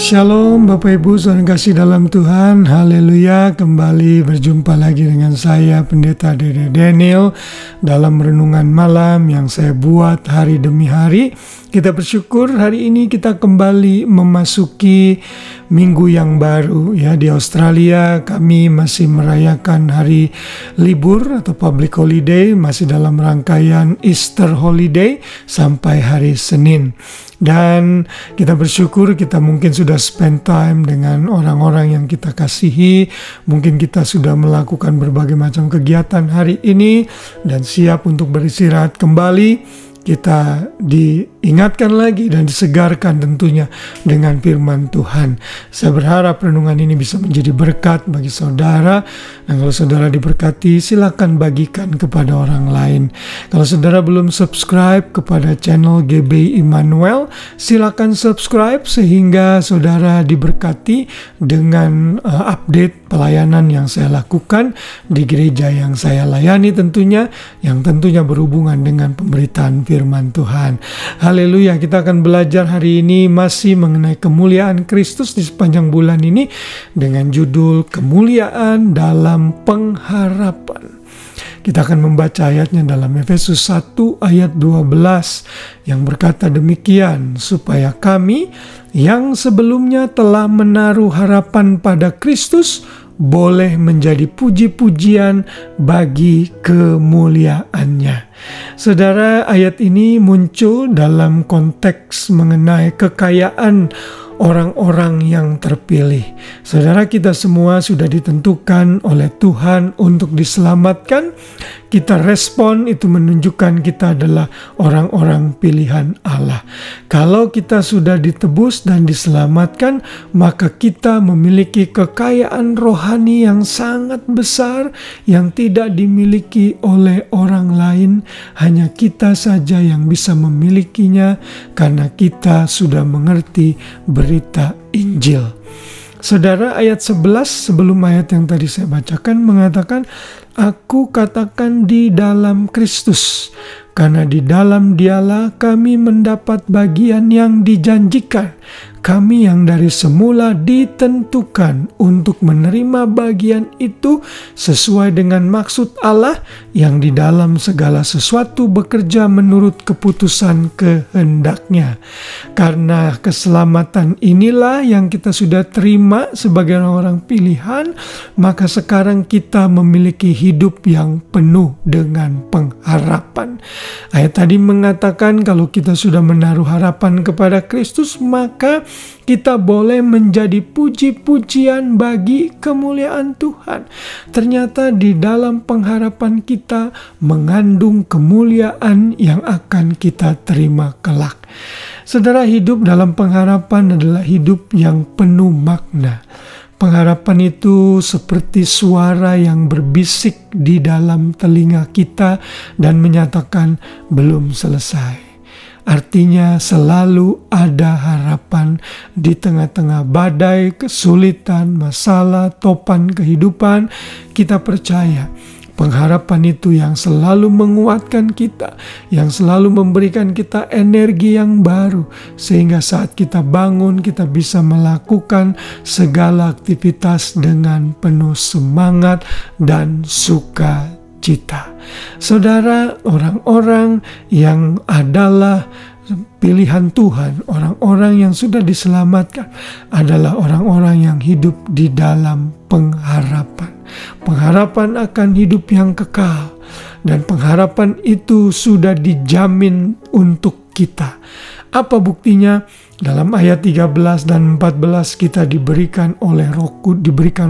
Shalom Bapak Ibu saudara kasih dalam Tuhan, haleluya. Kembali berjumpa lagi dengan saya Pendeta Dede Daniel dalam renungan malam yang saya buat hari demi hari. Kita bersyukur hari ini kita kembali memasuki minggu yang baru ya. Di Australia kami masih merayakan hari libur atau public holiday, masih dalam rangkaian Easter holiday sampai hari Senin. Dan kita bersyukur kita mungkin sudah spend time dengan orang-orang yang kita kasihi. Mungkin kita sudah melakukan berbagai macam kegiatan hari ini dan siap untuk beristirahat kembali. Kita diingatkan lagi dan disegarkan tentunya dengan firman Tuhan. Saya berharap renungan ini bisa menjadi berkat bagi saudara. Dan kalau saudara diberkati, silakan bagikan kepada orang lain. Kalau saudara belum subscribe kepada channel GB Immanuel, silakan subscribe sehingga saudara diberkati dengan update pelayanan yang saya lakukan di gereja yang saya layani tentunya, yang tentunya berhubungan dengan pemberitaan firman Tuhan. Haleluya, kita akan belajar hari ini masih mengenai kemuliaan Kristus di sepanjang bulan ini dengan judul kemuliaan dalam pengharapan. Kita akan membaca ayatnya dalam Efesus 1 ayat 12 yang berkata demikian, supaya kami yang sebelumnya telah menaruh harapan pada Kristus boleh menjadi puji-pujian bagi kemuliaannya. Saudara, ayat ini muncul dalam konteks mengenai kekayaan orang-orang yang terpilih. Saudara, kita semua sudah ditentukan oleh Tuhan untuk diselamatkan. Kita respon itu menunjukkan kita adalah orang-orang pilihan Allah. Kalau kita sudah ditebus dan diselamatkan, maka kita memiliki kekayaan rohani yang sangat besar yang tidak dimiliki oleh orang lain. Hanya kita saja yang bisa memilikinya karena kita sudah mengerti berita Injil. Saudara, ayat 11 sebelum ayat yang tadi saya bacakan mengatakan, aku katakan di dalam Kristus, karena di dalam Dialah kami mendapat bagian yang dijanjikan. Kami yang dari semula ditentukan untuk menerima bagian itu sesuai dengan maksud Allah yang di dalam segala sesuatu bekerja menurut keputusan kehendak-Nya. Karena keselamatan inilah yang kita sudah terima sebagai orang pilihan, maka sekarang kita memiliki hidup yang penuh dengan pengharapan. Ayat tadi mengatakan kalau kita sudah menaruh harapan kepada Kristus, maka kita boleh menjadi puji-pujian bagi kemuliaan Tuhan. Ternyata di dalam pengharapan kita mengandung kemuliaan yang akan kita terima kelak. Saudara, hidup dalam pengharapan adalah hidup yang penuh makna. Pengharapan itu seperti suara yang berbisik di dalam telinga kita dan menyatakan belum selesai. Artinya selalu ada harapan di tengah-tengah badai, kesulitan, masalah, topan kehidupan. Kita percaya pengharapan itu yang selalu menguatkan kita, yang selalu memberikan kita energi yang baru, sehingga saat kita bangun kita bisa melakukan segala aktivitas dengan penuh semangat dan sukacita. Saudara, orang-orang yang adalah pilihan Tuhan, orang-orang yang sudah diselamatkan adalah orang-orang yang hidup di dalam pengharapan. Pengharapan akan hidup yang kekal, dan pengharapan itu sudah dijamin untuk kita. Apa buktinya? Dalam ayat 13 dan 14 kita diberikan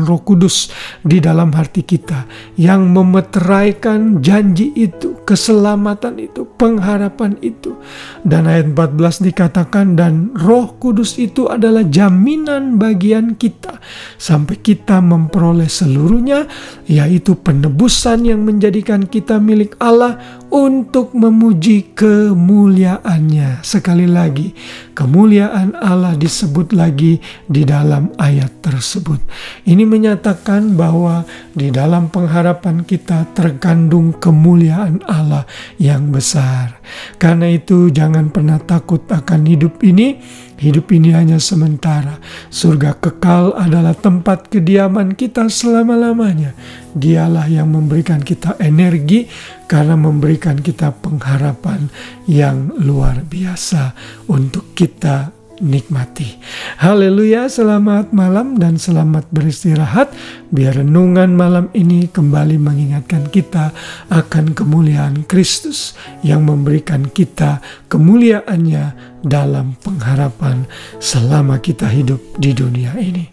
Roh Kudus di dalam hati kita yang memeteraikan janji itu, keselamatan itu, pengharapan itu. Dan ayat 14 dikatakan, dan Roh Kudus itu adalah jaminan bagian kita sampai kita memperoleh seluruhnya, yaitu penebusan yang menjadikan kita milik Allah untuk memuji kemuliaannya. Sekali lagi, kemuliaan Allah disebut lagi di dalam ayat tersebut. Ini menyatakan bahwa di dalam pengharapan kita terkandung kemuliaan Allah yang besar. Karena itu jangan pernah takut akan hidup ini. Hidup ini hanya sementara. Surga kekal adalah tempat kediaman kita selama-lamanya. Dialah yang memberikan kita energi karena memberikan kita pengharapan yang luar biasa untuk kita nikmati. Haleluya, selamat malam dan selamat beristirahat. Biar renungan malam ini kembali mengingatkan kita akan kemuliaan Kristus yang memberikan kita kemuliaannya dalam pengharapan selama kita hidup di dunia ini.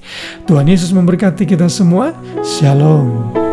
Tuhan Yesus memberkati kita semua. Shalom.